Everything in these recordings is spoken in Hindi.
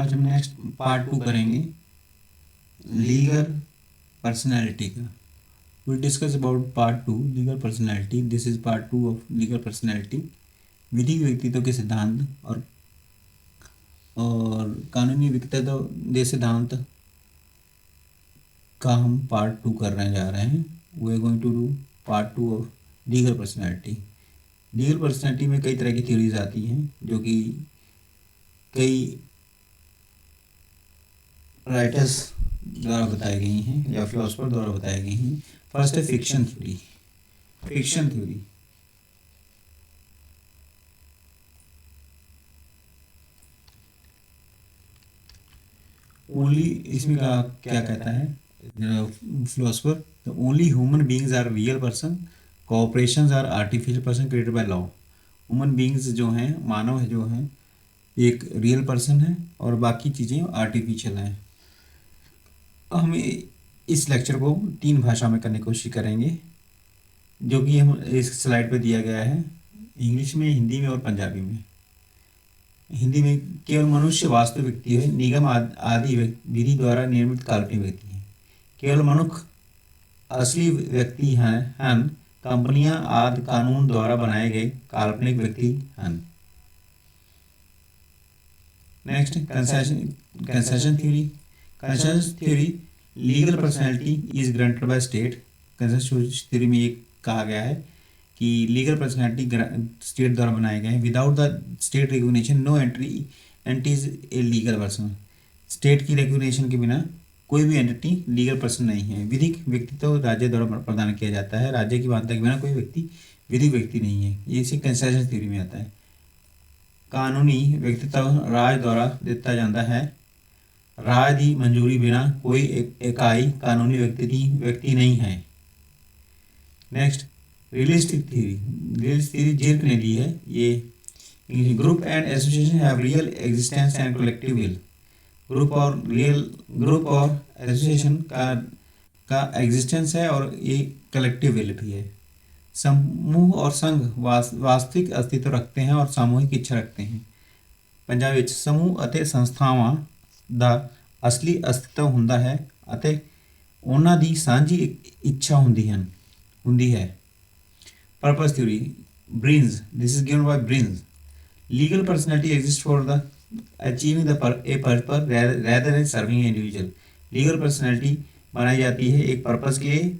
आज हम नेक्स्ट पार्ट 2 करेंगे लीगल पर्सनैलिटी का। Will discuss about part 2 legal personality. This is part 2 of legal personality. विधिक व्यक्तित्व के सिद्धांत और कानूनी व्यक्तित्व के सिद्धांत का हम पार्ट 2 करने जा रहे हैं। We are going to do part 2 of legal personality. Legal personality में कई तरह की थ्योरीज आती हैं जो कि कई राइटर्स द्वारा बताई गई हैं या फिलोसफर द्वारा बताई गई हैं। फर्स्ट है fiction theory. Fiction theory only, इसमें क्या कहता है philosopher, the only human beings are real person, corporation are artificial person created by law. Human beings जो हैं, मानव जो हैं, एक रियल पर्सन है और बाकी चीज़ें आर्टिफिशियल हैं। हम इस लेक्चर को 3 भाषा में करने की कोशिश करेंगे जो कि हम इस स्लाइड पे दिया गया है, इंग्लिश में, हिंदी में और पंजाबी में। हिंदी में केवल मनुष्य वास्तविक व्यक्ति है, निगम आदि विधि द्वारा निर्मित काल्पनिक व्यक्ति है। केवल मनुष्य असली व्यक्ति हैं, कंपनियां आदि कानून द्वारा बनाए गए काल्पनिक व्यक्ति हैं। Next concession theory. Concession theory legal personality is granted by state. Concession theory में ये कहा गया है कि लीगल पर्सनैलिटी स्टेट द्वारा बनाए गए हैं। Without the state recognition no entity is a legal person. State की रिकॉग्निशन के बिना कोई भी एंटिटी लीगल पर्सन नहीं है। विधिक व्यक्तित्व राज्य द्वारा प्रदान किया जाता है। राज्य की मान्यता के बिना कोई व्यक्ति विधिक व्यक्ति नहीं है। ये इसी कंसेशन थ्योरी में आता है। कानूनी व्यक्तित्व राज्य द्वारा दिता जाता है। राज्य की मंजूरी बिना कोई इकाई कानूनी व्यक्ति नहीं है। Next realistic theory. Realistic theory Gierke ने ली है। ये group and association have real existence and collective will. Group और एसोसिएशन का एग्जिस्टेंस है और ये कलेक्टिव विल भी है। समूह और संघ वास्तविक अस्तित्व रखते हैं और सामूहिक इच्छा रखते हैं। पंजाबी समूह ਅਤੇ ਸੰਸਥਾਵਾਂ ਦਾ असली अस्तित्व ਹੁੰਦਾ है ਅਤੇ ਉਹਨਾਂ ਦੀ ਸਾਂਝੀ ਇੱਛਾ ਹੁੰਦੀ है। Purpose theory, Brins. This is given by Brins. Legal personality exists for the achieving a purpose rather than serving an individual. Legal personality बनाई जाती है एक पर्पस के लिए,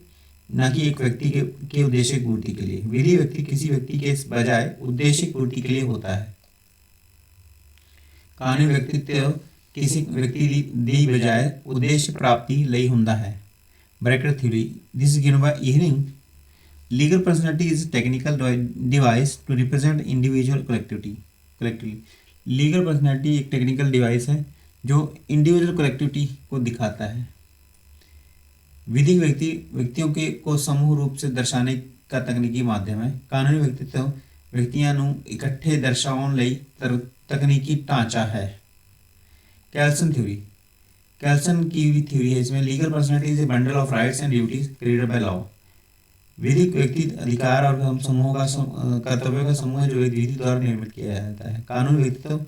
न कि एक व्यक्ति के उद्देश्य की पूर्ति के लिए। विधि व्यक्ति किसी व्यक्ति के बजाय उद्देश्य की पूर्ति के लिए होता है। कानूनी व्यक्तित्व किसी व्यक्ति की बजाय उद्देश्य प्राप्ति ਲਈ ਹੁੰਦਾ है। Bracket theory, this is given by Ihering. Legal personality is a technical device to represent individual collectivity. Legal personality एक टेक्निकल डिवाइस है जो इंडिविजुअल कलेक्टिविटी को दिखाता है। विधिक व्यक्तियों के को समूह रूप से दर्शाने का तकनीकी माध्यम है। कानूनी व्यक्तित्व व्यक्तियों ਨੂੰ इकट्ठे दर्शाਉਣ ਲਈ तकनीकी ढांचा है। कैल्सन थ्योरी, कैल्सन की भी थ्योरी है। इसमें legal personality is a bundle of rights and duties created by law. विधिक व्यक्ति अधिकार और हम समूह का कर्तव्यों का समूह है जो विधि द्वारा निर्मित किया जाता है। कानूनी व्यक्तित्व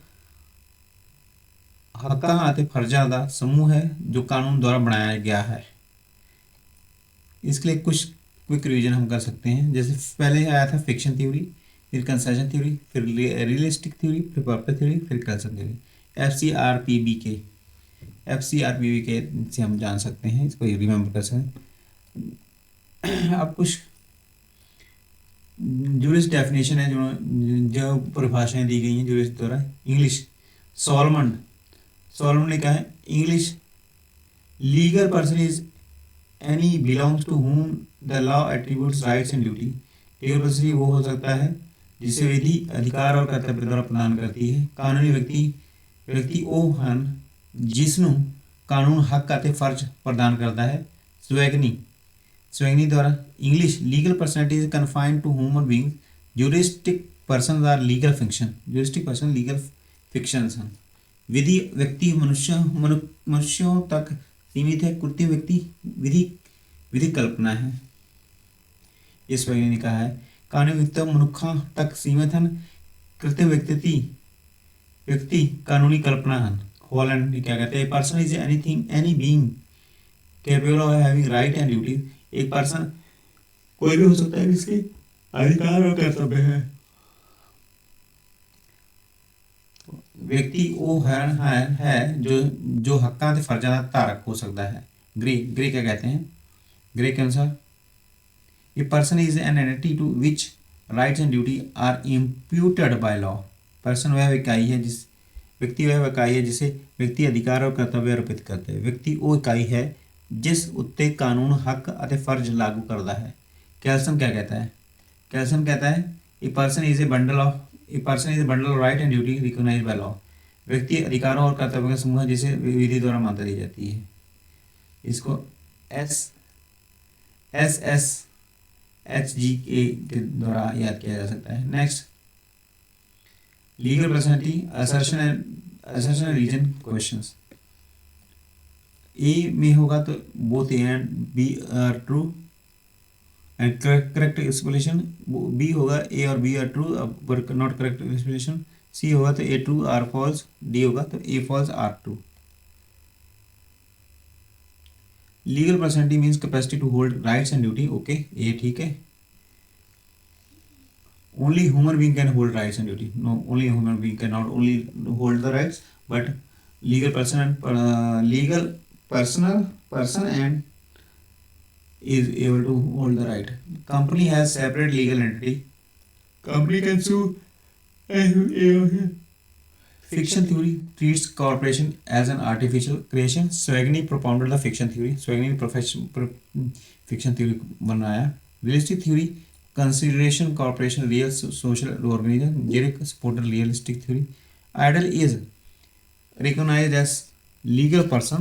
हक्कां ਅਤੇ फर्जां का समूह है जो कानून द्वारा बनाया गया है। इसके लिए कुछ क्विक रिवीजन हम कर सकते हैं। जैसे पहले आया था फिक्शन थ्योरी, फिर कंसेशन थ्योरी, फिर रियलिस्टिक थ्योरी, फिर पर्पस थ्योरी, फिर कैल्सन थ्योरी। FCRPB के से हम जान सकते हैं, इसको रिमेंबर कर सकते हैं। अब कुछ जूरिस डेफिनेशन है जो परिभाषाएं दी गई हैं जूरिस द्वारा। इंग्लिश सॉलमन ने कहा है, English legal person is any belongs to whom the law attributes rights and duty. Legal person वो हो सकता है जिसे विधि अधिकार और कर्तव्य द्वारा प्रदान करती है। कानूनी व्यक्ति ਉਹ ਹਨ जिसनों कानून हक ਅਤੇ फर्ज प्रदान करता है। स्वैगनी द्वारा English legal personality is confined to human being. Juristic person are legal fiction. Juristic person legal fictions हैं। विधि व्यक्ति मनुष्यों तक सीमित है। कृत्रिम व्यक्ति विधि कल्पना है। इस वैज्ञानिक ने कहा है कानूनी व्यक्तित्व मनुखों तक सीमित हैं। कृत्रिम व्यक्ति कानूनी कल्पना हैं। होल एंड क्या कहते हैं, person is anything any being capable of having right and duty. एक पर्सन कोई भी हो सकता है जिसके अधिकार और कर्तव्य है। व्यक्ति वो है जो हक्कां ते फर्जां दा धारक हो सकता है। ग्रे ग्रे क्या कहते हैं, ग्रे के अनुसार a person is an entity to which rights and duty are imputed by law. Person वह इकाई है जिस व्यक्ति वह इकाई है जिसे व्यक्ति अधिकार और कर्तव्य अर्पित करते हैं। व्यक्ति वो इकाई है जिस उत्ते कानून हक ਅਤੇ फर्ज लागू करता है। कैल्सन क्या कहता है, कैल्सन कहता है a person is a bundle of right and duty recognized by law. व्यक्ति अधिकारों और कर्तव्यों का समूह है जिसे विधि द्वारा मान्यता दी जाती है। इसको SSHG के द्वारा याद किया जा सकता है। Next, legal personality assertion reason questions. A में होगा तो both A and B are true and correct explanation. B होगा ए और B are true but not correct explanation. C होगा तो A true R false. D होगा तो A false R true. Legal personality means capacity to hold rights and duty. Okay, ये ठीक है। Only human being can hold rights and duty. No, only human being cannot only hold the rights, but legal person and is able to hold the right. Company has separate legal entity. Company can sue. Fiction theory treats corporation as an artificial creation. Swagny propounded the fiction theory. Swagny fiction theory बनाया. Realistic theory consideration corporation real social organism. Jerick supported realistic theory. Idle is recognized as legal person.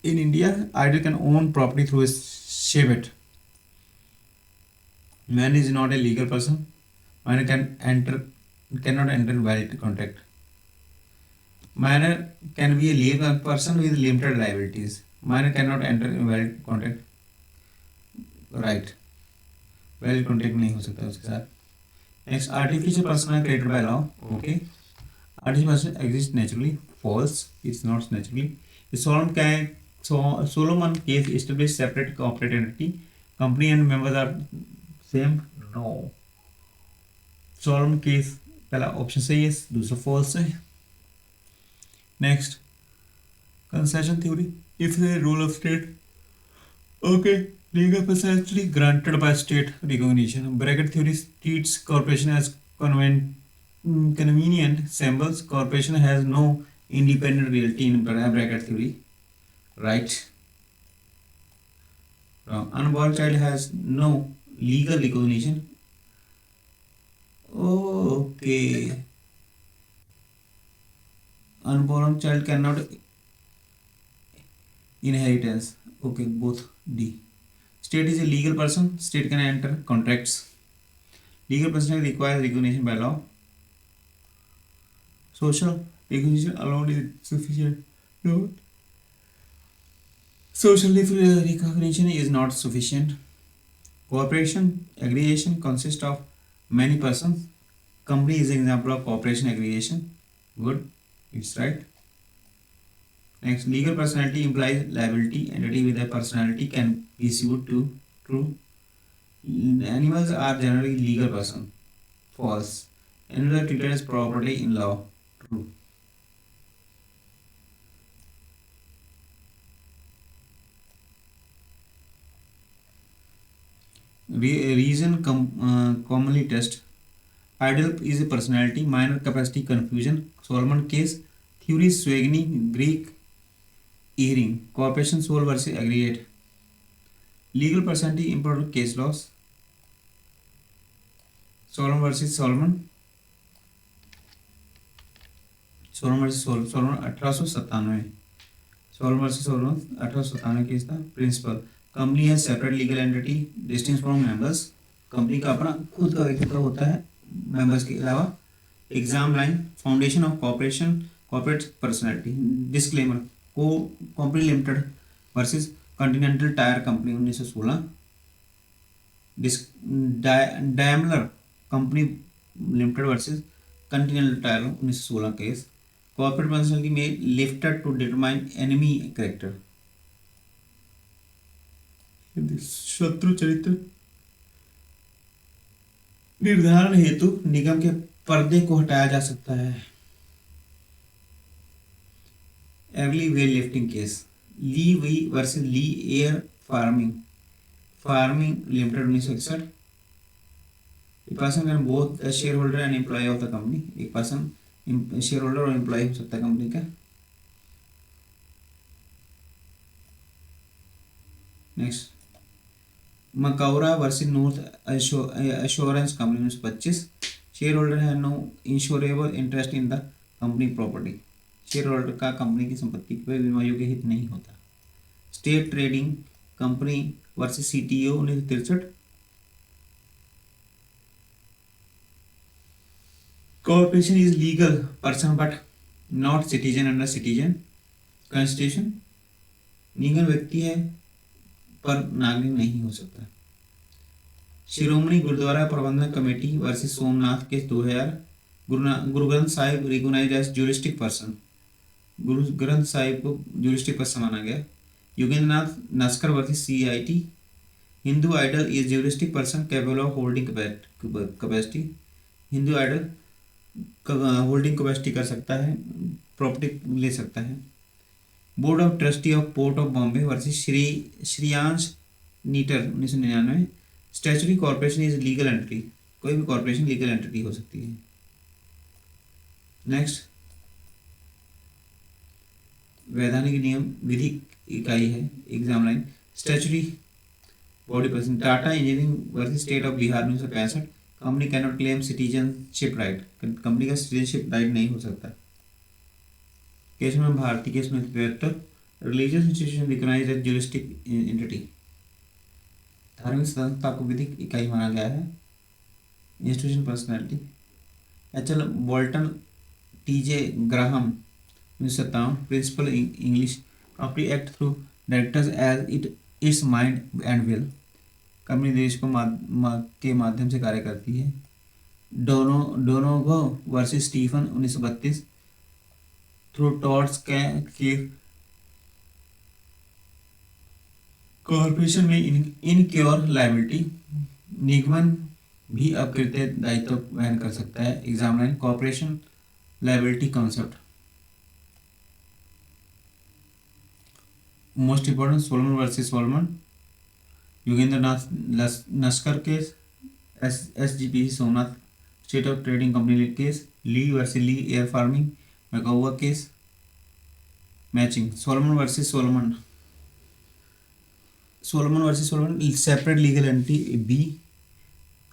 In India, idle can own property through a shebet. Man is not a legal person. Man cannot enter valid contract. Minor can be a legal person with limited liabilities. Minor cannot enter valid contract. Right. Valid contract नहीं हो सकता उसके साथ। Next, artificial person are created by law. Okay, artificial person exist naturally. False, it's not naturally. Solomon case establish separate corporate entity. Company and members are same. No, Solomon case पहला ऑप्शन सही है, दूसरा फॉल्स है। Next, concession theory if the rule of state. Okay, legal personality granted by state recognition. Bracket theory treats corporation as convenient symbols. Corporation has no independent reality in bracket theory. Right. Wrong. Unborn child has no legal recognition. Okay. Unborn child cannot inheritance. Okay, both D. State is a legal person. State can enter contracts. Legal person requires recognition by law. Social recognition alone is sufficient. No. Social recognition is not sufficient. Cooperation aggregation consists of many persons. Company is an example of cooperation aggregation. Good, it's right. Next, legal personality implies liability. Entity with a personality can be sued to. True. Animals are generally legal person. False. Animals are treated as property in law. True. Reason commonly test. Idle is a personality. Minor capacity confusion. Solomon case. Theory Swagny Greek hearing. Corporation sole versus aggregate. Legal personality important case laws. Solomon versus Solomon. Solomon versus Solomon 1897. Solomon versus Solomon 1897 case था। प्रिंसिपल, कंपनी है separate legal entity distinct from members. Company का अपना खुद का व्यक्तित्व होता है मेंबर्स के अलावा। Exam line, foundation of corporation corporate personality. Disclaimer, को company limited versus continental tyre company 1916। Daimler company limited versus continental tyre 1916 case. Corporate personality में lifted to determine enemy character, शत्रु चरित्र निर्धारण हेतु निगम के पर्दे को हटाया जा सकता है। एवली veil lifting case, Lee v versus Lee air farming limited 1961। A person can both a shareholder and employee of the company, एक पर्सन शेयर होल्डर और एम्प्लॉय हो सकता है कंपनी का। Next, Macaura versus north assurance company 1925। Share holder है no insurable interest in the company property, share holder का कंपनी की संपत्ति पर बीमा योग्य हित नहीं होता। State trading company versus CTO 1963। Corporation is legal person but not citizen under citizen constitution, निगम व्यक्ति है पर नागरिक नहीं हो सकता। शिरोमणि गुरुद्वारा प्रबंधन committee versus Somnath case 2000। Guru Granth Sahib recognised as juristic person, Guru Granth Sahib को ज्यूरिस्टिक पर्सन माना गया। Yogendranath Naskar versus CIT. Hindu idol is juristic person capable of holding capacity, Hindu idol holding capacity कर सकता है, प्रॉपर्टी ले सकता है। Board of trustee of port of Bombay versus Shreyansh नीटर 1999। Statutory corporation is legal entity, कोई भी कॉर्पोरेशन लीगल एंटिटी हो सकती है। नेक्स्ट, वैधानिक नियम विधिक इकाई है exam line. Statutory body person, Tata engineering versus state of Bihar 1965। Company can not claim citizenship right, company का सिटीजनशिप राइट नहीं हो सकता। केस में भारतीय केस में 73। Religious institution recognised as juristic entity, धार्मिक संस्था को विधिक इकाई माना गया है। Institution personality H L. Bolton T J. Graham 1957। Principle English company act through directors as its mind and will, company देश को के माध्यम से कार्य करती है। डोनोगो वर्सेस स्टीफन 1932। थ्रू टॉर्ट्स के कॉर्पोरेशन में इनक्योर लायबिलिटी, निगमन भी अकृत्य दायित्व वहन कर सकता है। Exam line corporation liability concept. Most important Solomon versus Solomon, Yogendranath Naskar case, SGPC Somnath state of trading company case, Lee versus Lee air farming Macaura case. Matching Solomon versus Solomon separate legal entity B.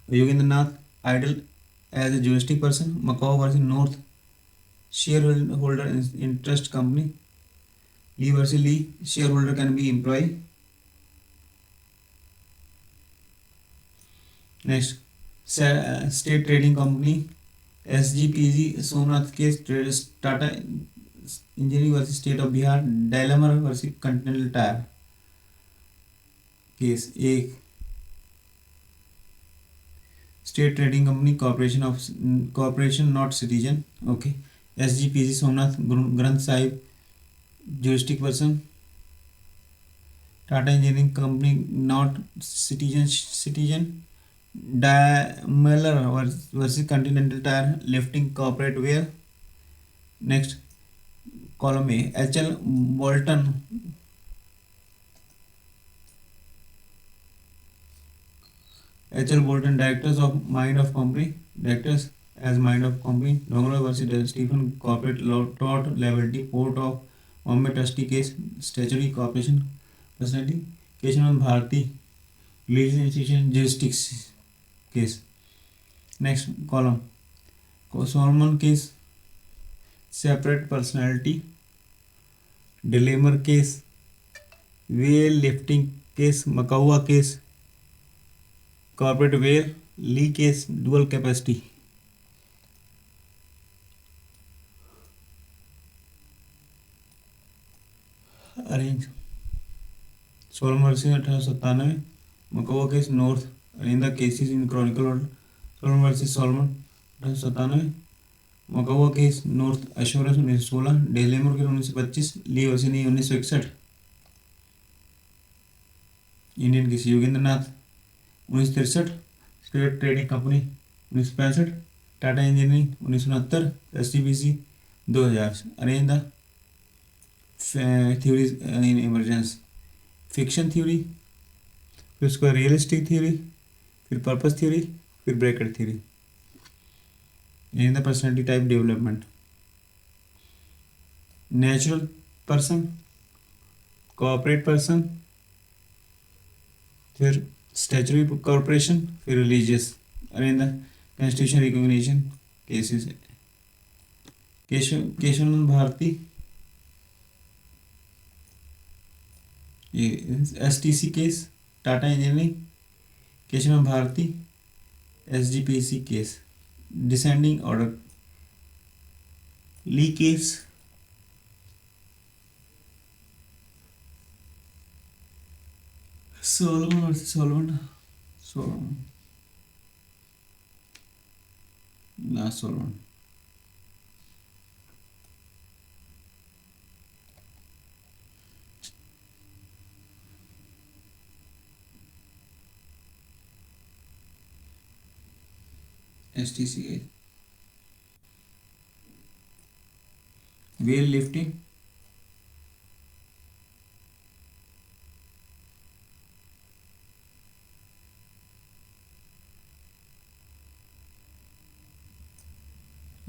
Yogendranath idol as a juristic person, Macaura versus north share holder interest company, Lee versus Lee share holder can be employ. Next, state trading company SGPG Somnath case, Tata engineering versus state of Bihar, Daimler versus continental tyre case. एक state trading company corporation not citizen, okay. SGPG Somnath Granth Sahib juristic person, Tata engineering company not citizen. Daimler versus Continental Tire lifting corporate wear. Next, column A, H.L. Bolton directors of mind of company, directors as mind of company. Dongle versus Stephen corporate tort liability, port of Bombay trustee case, statutory corporation personality, Keshavan Bharati religious institution jurisdiction case. Next column Solomon case separate personality, Daimler case veil lifting case, Macaura case corporate veil, Lee case dual capacity. Arrange Solomon versus 1897, Macaura case north in the cases in chronicle order, Solomon versus Solomon 1897, Macaura case, north assurance 1916, Daimler case 1925, Lee ओसिनी 1961, Indian case Yogendra Nath 1963, state trading company 1965, Tata engineering 1969, STPC 2000, arrange the theories in emergence, fiction theory, फिर उसका रियलिस्टिक थ्योरी, फिर पर्पस थ्योरी, फिर bracket theory. In the personality type development, natural person, corporate person, फिर स्टैचुरी कॉर्पोरेशन, फिर religious. Arrange the constitution recognition cases, Kesavananda Bharati, ये STC case, Tata engineering, Kesavananda Bharati, SGPC case, descending order, Lee case, Solomon STC case, veil lifting,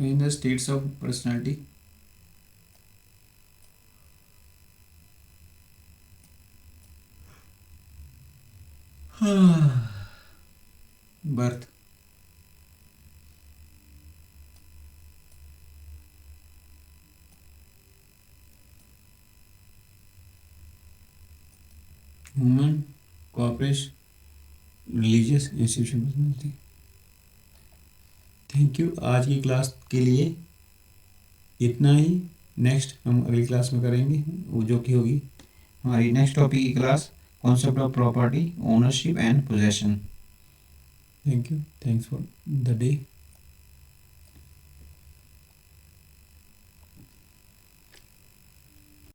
in the states of personality, birth, human, corporation, religious, institution personality। Thank you. आज की क्लास के लिए इतना ही। नेक्स्ट हम अगली क्लास में करेंगे, वो जो कि होगी हमारी नेक्स्ट टॉपिक की class, concept of property, ownership and possession. Thank you, thanks for the day.